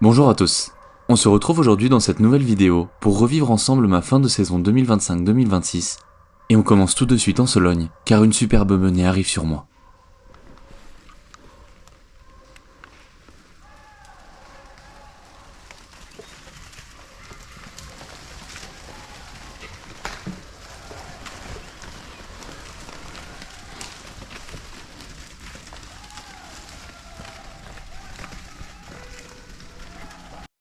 Bonjour à tous. On se retrouve aujourd'hui dans cette nouvelle vidéo pour revivre ensemble ma fin de saison 2025-2026 et on commence tout de suite en Sologne car une superbe menée arrive sur moi.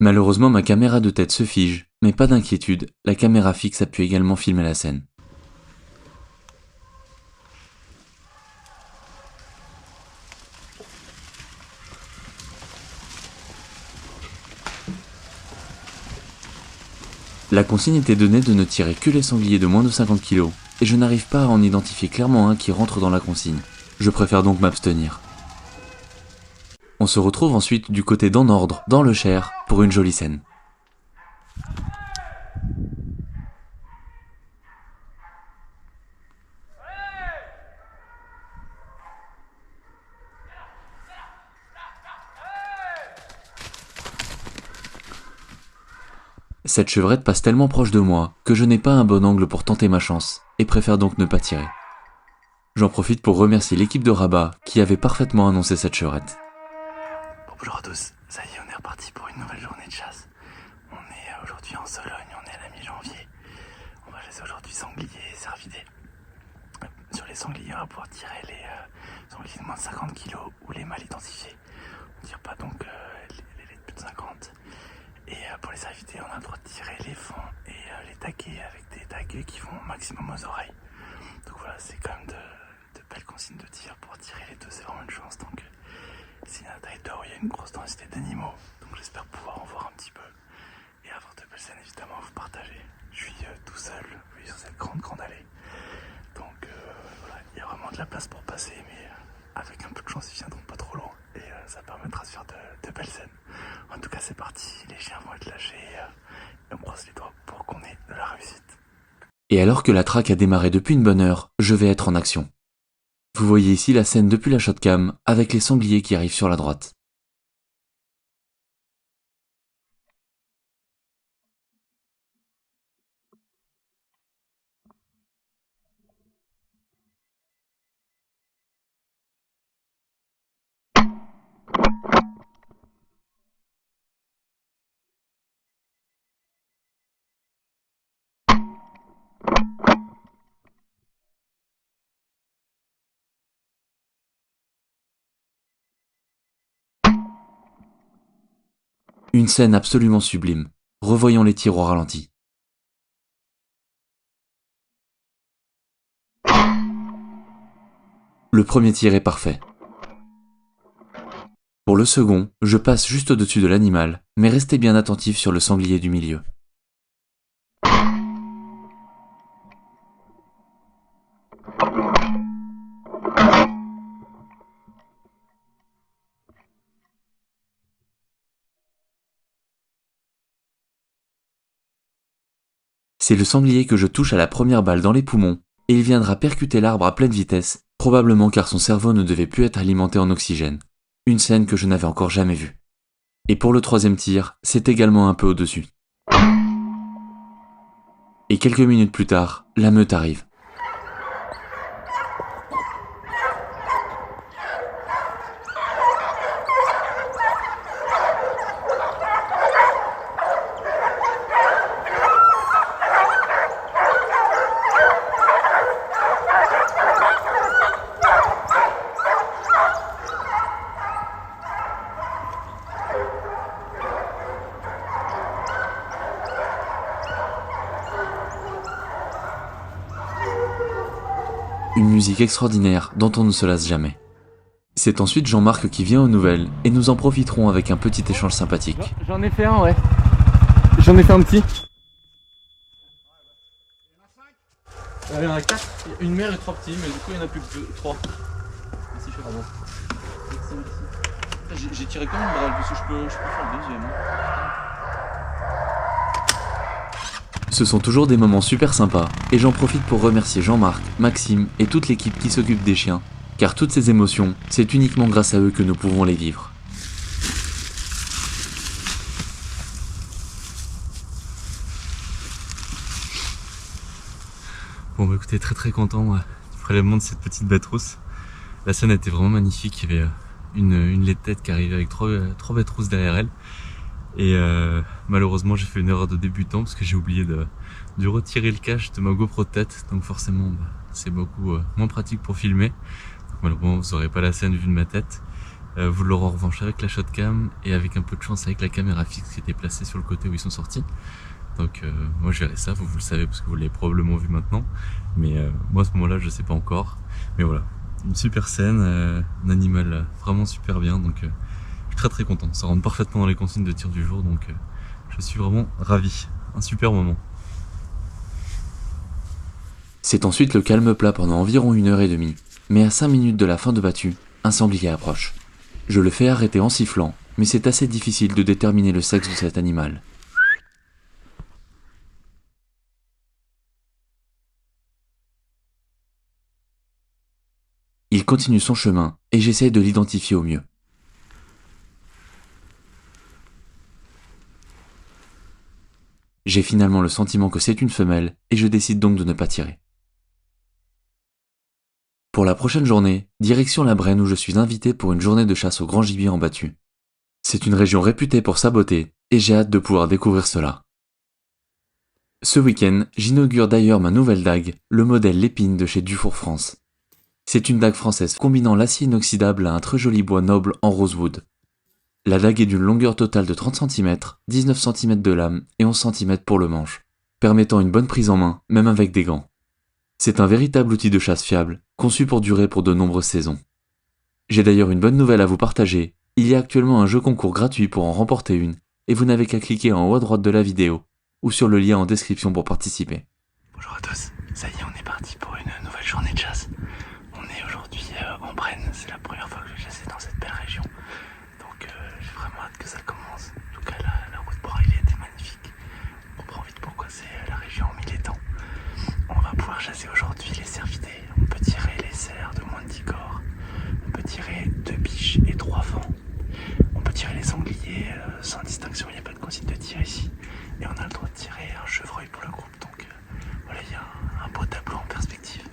Malheureusement ma caméra de tête se fige, mais pas d'inquiétude, la caméra fixe a pu également filmer la scène. La consigne était donnée de ne tirer que les sangliers de moins de 50 kg, et je n'arrive pas à en identifier clairement un qui rentre dans la consigne. Je préfère donc m'abstenir. On se retrouve ensuite du côté d'Enordre, dans le Cher, pour une jolie scène. Cette chevrette passe tellement proche de moi que je n'ai pas un bon angle pour tenter ma chance, et préfère donc ne pas tirer. J'en profite pour remercier l'équipe de Rabat qui avait parfaitement annoncé cette chevrette. Bonjour à tous, ça y est, on est reparti pour une nouvelle journée de chasse. On est aujourd'hui en Sologne, on est à la mi-janvier. On va chasser aujourd'hui sangliers et cervidés. Sur les sangliers, on va pouvoir tirer les sangliers de moins de 50 kg ou les mâles identifiés. On ne tire pas donc les de plus de 50. Et pour les cervidés, on a le droit de tirer les fonds et les taguer avec des tags qui vont au maximum aux oreilles. Donc voilà, c'est quand même de belles consignes de tir pour tirer les deux, c'est vraiment une chance. Donc c'est un territoire où il y a une grosse densité d'animaux, donc j'espère pouvoir en voir un petit peu et avoir de belles scènes évidemment à vous partager. Je suis tout seul, oui, sur cette grande allée, donc voilà, il y a vraiment de la place pour passer, mais avec un peu de chance ils viendront pas trop loin et ça permettra de faire de belles scènes. En tout cas c'est parti, les chiens vont être lâchés et on croise les doigts pour qu'on ait de la réussite. Et alors que la traque a démarré depuis une bonne heure, je vais être en action. Vous voyez ici la scène depuis la shotcam avec les sangliers qui arrivent sur la droite. Une scène absolument sublime. Revoyons les tirs au ralenti. Le premier tir est parfait. Pour le second, je passe juste au-dessus de l'animal, mais restez bien attentif sur le sanglier du milieu. C'est le sanglier que je touche à la première balle dans les poumons, et il viendra percuter l'arbre à pleine vitesse, probablement car son cerveau ne devait plus être alimenté en oxygène. Une scène que je n'avais encore jamais vue. Et pour le troisième tir, c'est également un peu au-dessus. Et quelques minutes plus tard, la meute arrive. Une musique extraordinaire dont on ne se lasse jamais. C'est ensuite Jean-Marc qui vient aux nouvelles et nous en profiterons avec un petit échange sympathique. J'en ai fait un, ouais. J'en ai fait un petit. Il y en a 4, une mère et 3 petits, mais du coup il n'y en a plus que 3. Merci, je fais merci. J'ai tiré quand même une balle parce que je peux faire le deuxième. Ce sont toujours des moments super sympas, et j'en profite pour remercier Jean-Marc, Maxime et toute l'équipe qui s'occupe des chiens, car toutes ces émotions, c'est uniquement grâce à eux que nous pouvons les vivre. Donc j'étais très content du prélèvement de cette petite bête rousse. La scène était vraiment magnifique, il y avait une laie de tête qui arrivait avec trois bêtes rousses derrière elle. Et malheureusement j'ai fait une erreur de débutant parce que j'ai oublié de retirer le cache de ma GoPro de tête. Donc forcément c'est beaucoup moins pratique pour filmer. Donc, malheureusement vous n'aurez pas la scène vue de ma tête. Vous l'aurez en revanche avec la shotcam et avec un peu de chance avec la caméra fixe qui était placée sur le côté où ils sont sortis. Donc moi je verrai ça, vous le savez parce que vous l'avez probablement vu maintenant. Mais moi à ce moment-là je sais pas encore. Mais voilà, une super scène, un animal vraiment super bien. Donc je suis très content, ça rentre parfaitement dans les consignes de tir du jour. Donc je suis vraiment ravi, un super moment. C'est ensuite le calme plat pendant environ 1h30. Mais à 5 minutes de la fin de battue, un sanglier approche. Je le fais arrêter en sifflant, mais c'est assez difficile de déterminer le sexe de cet animal. Il continue son chemin et j'essaye de l'identifier au mieux. J'ai finalement le sentiment que c'est une femelle et je décide donc de ne pas tirer. Pour la prochaine journée, direction la Brenne où je suis invité pour une journée de chasse au grand gibier en battue. C'est une région réputée pour sa beauté et j'ai hâte de pouvoir découvrir cela. Ce week-end, j'inaugure d'ailleurs ma nouvelle dague, le modèle Lépine de chez Dufour France. C'est une dague française combinant l'acier inoxydable à un très joli bois noble en rosewood. La dague est d'une longueur totale de 30 cm, 19 cm de lame et 11 cm pour le manche, permettant une bonne prise en main, même avec des gants. C'est un véritable outil de chasse fiable, conçu pour durer pour de nombreuses saisons. J'ai d'ailleurs une bonne nouvelle à vous partager, il y a actuellement un jeu concours gratuit pour en remporter une, et vous n'avez qu'à cliquer en haut à droite de la vidéo, ou sur le lien en description pour participer. Bonjour à tous, ça y est, on est parti pour une nouvelle journée de chasse. On est aujourd'hui en Brenne, c'est la première fois que je vais chasser dans cette belle région. Donc j'ai vraiment hâte que ça commence. En tout cas, la route pour arriver était magnifique. On comprend vite pourquoi c'est la région en mille étangs. On va pouvoir chasser aujourd'hui les cervidés. On peut tirer les cerfs de moins de 10 corps. On peut tirer 2 biches et 3 faons. On peut tirer les sangliers sans distinction, il n'y a pas de consigne de tir ici. Et on a le droit de tirer un chevreuil pour le groupe. Donc voilà, il y a un beau tableau en perspective.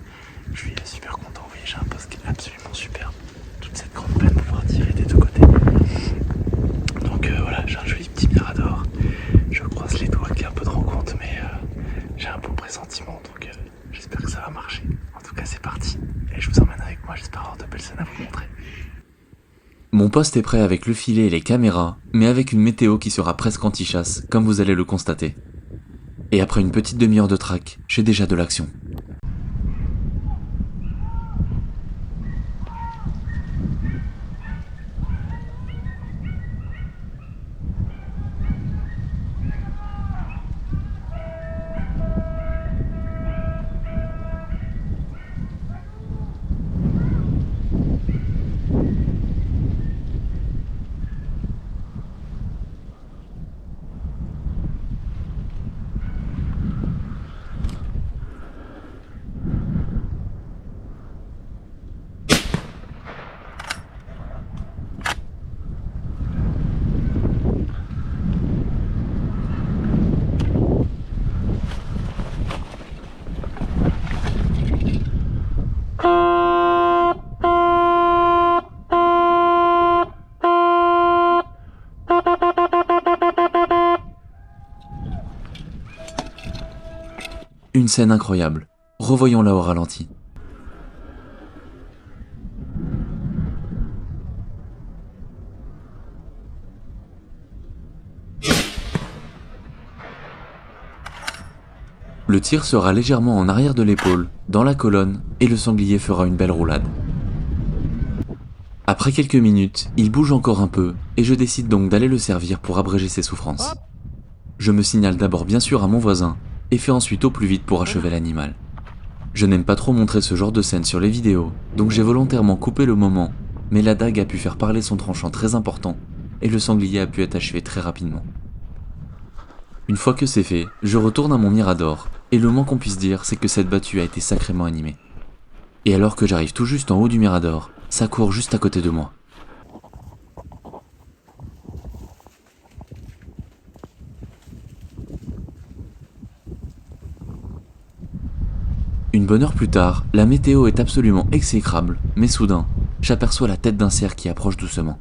Je suis super content, vous voyez, j'ai un poste qui est absolument superbe. Toute cette grande plaine pour pouvoir tirer des deux côtés. Donc voilà, j'ai un joli petit mirador. Je croise les doigts qu'il y a un peu de rencontre, mais j'ai un bon pressentiment, donc j'espère que ça va marcher. En tout cas, c'est parti. Et je vous emmène avec moi, j'espère avoir de belles scènes à vous montrer. Mon poste est prêt avec le filet et les caméras, mais avec une météo qui sera presque anti-chasse, comme vous allez le constater. Et après une petite demi-heure de traque, j'ai déjà de l'action. Une scène incroyable. Revoyons-la au ralenti. Le tir sera légèrement en arrière de l'épaule, dans la colonne, et le sanglier fera une belle roulade. Après quelques minutes, il bouge encore un peu, et je décide donc d'aller le servir pour abréger ses souffrances. Je me signale d'abord bien sûr à mon voisin, et fais ensuite au plus vite pour achever l'animal. Je n'aime pas trop montrer ce genre de scène sur les vidéos, donc j'ai volontairement coupé le moment, mais la dague a pu faire parler son tranchant très important, et le sanglier a pu être achevé très rapidement. Une fois que c'est fait, je retourne à mon mirador, et le moins qu'on puisse dire, c'est que cette battue a été sacrément animée. Et alors que j'arrive tout juste en haut du mirador, ça court juste à côté de moi. Une bonne heure plus tard, la météo est absolument exécrable, mais soudain, j'aperçois la tête d'un cerf qui approche doucement.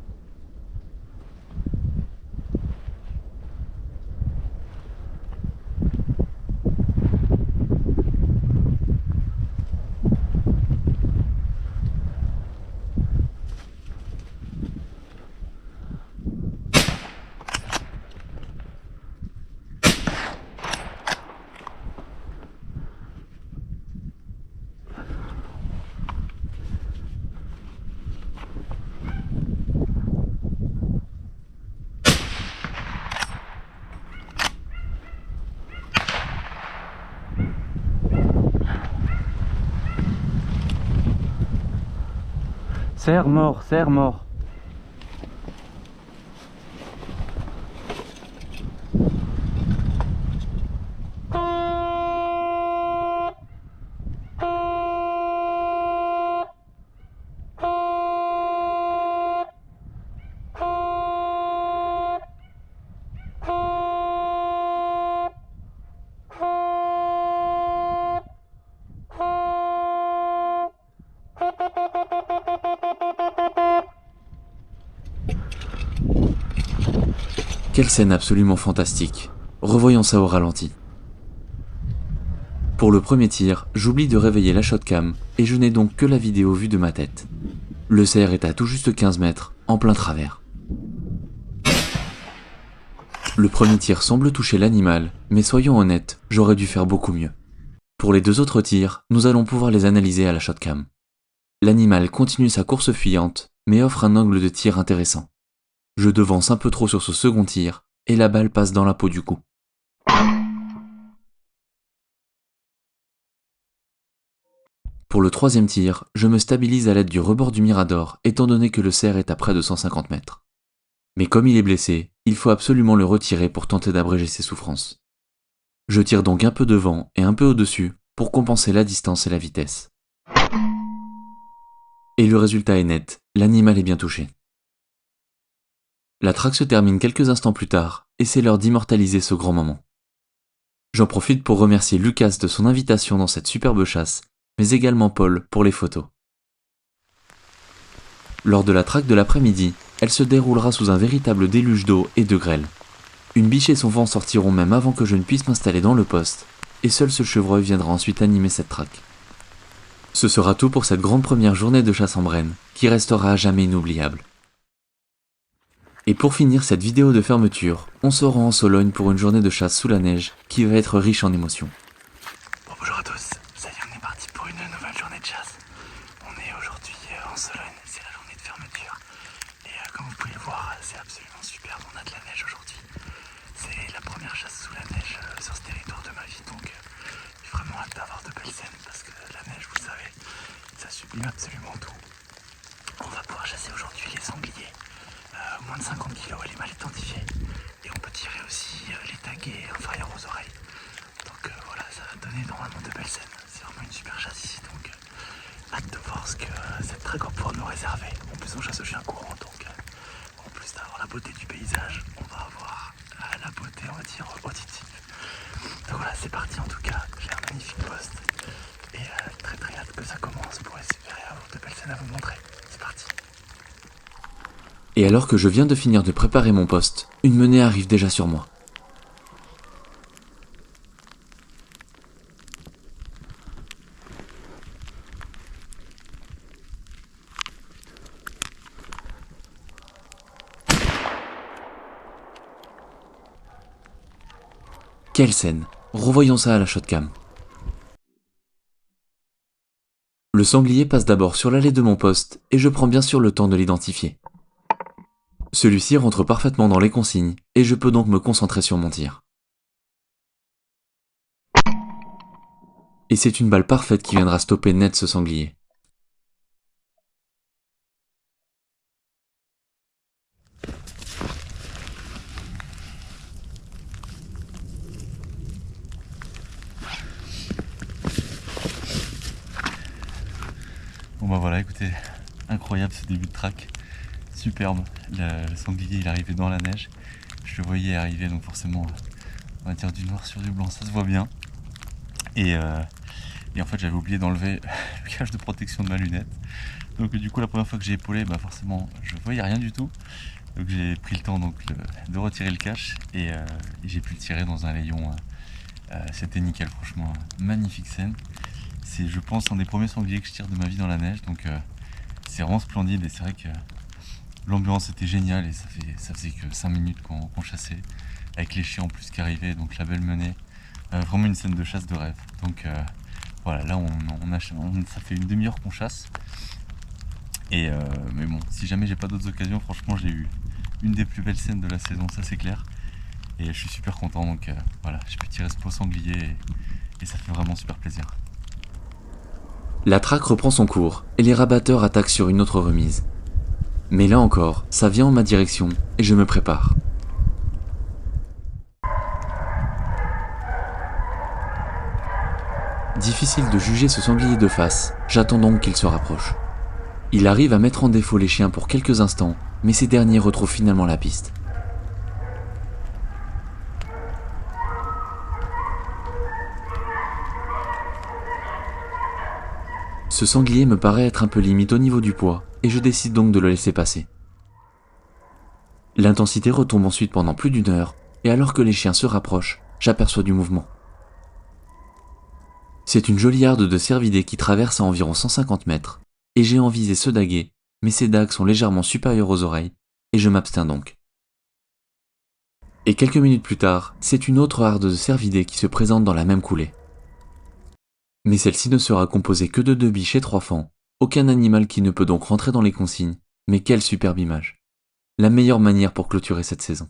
Cerf mort, cerf mort. Quelle scène absolument fantastique. Revoyons ça au ralenti. Pour le premier tir, j'oublie de réveiller la shotcam et je n'ai donc que la vidéo vue de ma tête. Le cerf est à tout juste 15 mètres, en plein travers. Le premier tir semble toucher l'animal, mais soyons honnêtes, j'aurais dû faire beaucoup mieux. Pour les deux autres tirs, nous allons pouvoir les analyser à la shotcam. L'animal continue sa course fuyante, mais offre un angle de tir intéressant. Je devance un peu trop sur ce second tir, et la balle passe dans la peau du cou. Pour le troisième tir, je me stabilise à l'aide du rebord du Mirador, étant donné que le cerf est à près de 150 mètres. Mais comme il est blessé, il faut absolument le retirer pour tenter d'abréger ses souffrances. Je tire donc un peu devant et un peu au-dessus, pour compenser la distance et la vitesse. Et le résultat est net, l'animal est bien touché. La traque se termine quelques instants plus tard, et c'est l'heure d'immortaliser ce grand moment. J'en profite pour remercier Lucas de son invitation dans cette superbe chasse, mais également Paul pour les photos. Lors de la traque de l'après-midi, elle se déroulera sous un véritable déluge d'eau et de grêle. Une biche et son vent sortiront même avant que je ne puisse m'installer dans le poste, et seul ce chevreuil viendra ensuite animer cette traque. Ce sera tout pour cette grande première journée de chasse en Brenne, qui restera à jamais inoubliable. Et pour finir cette vidéo de fermeture, on se rend en Sologne pour une journée de chasse sous la neige qui va être riche en émotions. Bon, bonjour à tous, ça y est, on est parti pour une nouvelle journée de chasse. On est aujourd'hui en Sologne, c'est la journée de fermeture. Et comme vous pouvez le voir, c'est absolument superbe, on a de la neige aujourd'hui. C'est la première chasse sous la neige sur ce territoire de ma vie, donc j'ai vraiment hâte d'avoir de belles scènes parce que la neige, vous savez, ça sublime absolument tout. On va pouvoir chasser aujourd'hui les sangliers. Moins de 50 kg, elle est mal identifiée. Et on peut tirer aussi les taguets inférieurs aux oreilles. Donc voilà, ça va donner normalement de belles scènes. C'est vraiment une super chasse ici, donc hâte de voir ce que cette traque va pouvoir nous réserver. En plus, on chasse au chien courant, donc en plus d'avoir la beauté du paysage, on va avoir la beauté, on va dire, auditive. Donc voilà, c'est parti en tout cas. J'ai un magnifique poste. Et très très hâte que ça commence pour espérer avoir de belles scènes à vous montrer. C'est parti. Et alors que je viens de finir de préparer mon poste, une menée arrive déjà sur moi. Quelle scène! Revoyons ça à la shotcam. Le sanglier passe d'abord sur l'allée de mon poste et je prends bien sûr le temps de l'identifier. Celui-ci rentre parfaitement dans les consignes et je peux donc me concentrer sur mon tir. Et c'est une balle parfaite qui viendra stopper net ce sanglier. Bon bah voilà, écoutez, incroyable ce début de track. Superbe, le sanglier il arrivait dans la neige, je le voyais arriver donc forcément on va dire du noir sur du blanc, ça se voit bien. Et Et en fait j'avais oublié d'enlever le cache de protection de ma lunette. Donc du coup la première fois que j'ai épaulé, forcément je voyais rien du tout. Donc j'ai pris le temps de retirer le cache et j'ai pu le tirer dans un layon. C'était nickel, franchement, magnifique scène. C'est, je pense, un des premiers sangliers que je tire de ma vie dans la neige, donc c'est vraiment splendide. Et c'est vrai que l'ambiance était géniale et ça faisait que 5 minutes qu'on chassait, avec les chiens en plus qui arrivaient, donc la belle menée. Vraiment une scène de chasse de rêve. Donc voilà, là ça fait une demi-heure qu'on chasse. Et mais bon, si jamais j'ai pas d'autres occasions, franchement j'ai eu une des plus belles scènes de la saison, ça c'est clair. Et je suis super content, donc voilà, j'ai pu tirer ce beau sanglier et ça fait vraiment super plaisir. La traque reprend son cours et les rabatteurs attaquent sur une autre remise. Mais là encore, ça vient en ma direction et je me prépare. Difficile de juger ce sanglier de face, j'attends donc qu'il se rapproche. Il arrive à mettre en défaut les chiens pour quelques instants, mais ces derniers retrouvent finalement la piste. Ce sanglier me paraît être un peu limite au niveau du poids, et je décide donc de le laisser passer. L'intensité retombe ensuite pendant plus d'une heure, et alors que les chiens se rapprochent, j'aperçois du mouvement. C'est une jolie harde de cervidés qui traverse à environ 150 mètres, et j'ai en visée ceux d'aguet, mais ces dagues sont légèrement supérieures aux oreilles, et je m'abstiens donc. Et quelques minutes plus tard, c'est une autre harde de cervidés qui se présente dans la même coulée. Mais celle-ci ne sera composée que de 2 biches et 3 faons, aucun animal qui ne peut donc rentrer dans les consignes, mais quelle superbe image. La meilleure manière pour clôturer cette saison.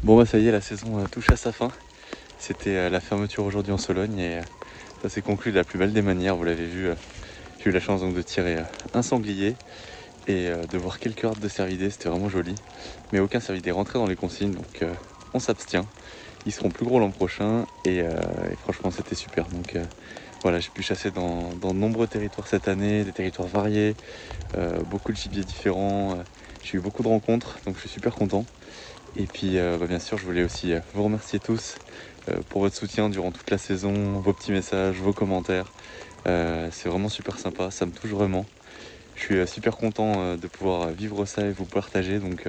Bon ça y est, la saison touche à sa fin. C'était la fermeture aujourd'hui en Sologne et ça s'est conclu de la plus belle des manières, vous l'avez vu. J'ai eu la chance donc de tirer un sanglier et de voir quelques hardes de cervidés, c'était vraiment joli. Mais aucun cervidé rentré dans les consignes, donc on s'abstient. Ils seront plus gros l'an prochain et franchement c'était super. Donc voilà, j'ai pu chasser dans de nombreux territoires cette année, des territoires variés, beaucoup de gibiers différents. J'ai eu beaucoup de rencontres, donc je suis super content. Et puis bien sûr, je voulais aussi vous remercier tous pour votre soutien durant toute la saison, vos petits messages, vos commentaires. C'est vraiment super sympa, ça me touche vraiment. Je suis super content de pouvoir vivre ça et vous partager. Donc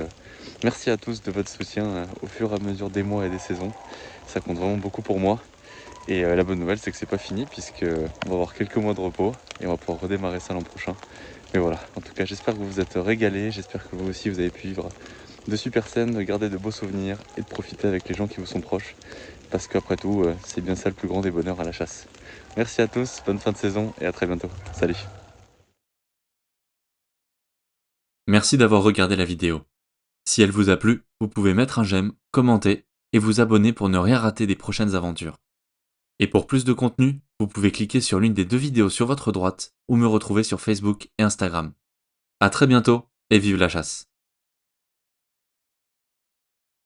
merci à tous de votre soutien au fur et à mesure des mois et des saisons. Ça compte vraiment beaucoup pour moi. Et la bonne nouvelle, c'est que c'est pas fini puisque on va avoir quelques mois de repos et on va pouvoir redémarrer ça l'an prochain. Mais voilà, en tout cas, j'espère que vous vous êtes régalés. J'espère que vous aussi, vous avez pu vivre de super scènes, de garder de beaux souvenirs et de profiter avec les gens qui vous sont proches. Parce qu'après tout, c'est bien ça le plus grand des bonheurs à la chasse. Merci à tous, bonne fin de saison et à très bientôt. Salut! Merci d'avoir regardé la vidéo. Si elle vous a plu, vous pouvez mettre un j'aime, commenter et vous abonner pour ne rien rater des prochaines aventures. Et pour plus de contenu, vous pouvez cliquer sur l'une des 2 vidéos sur votre droite ou me retrouver sur Facebook et Instagram. À très bientôt et vive la chasse!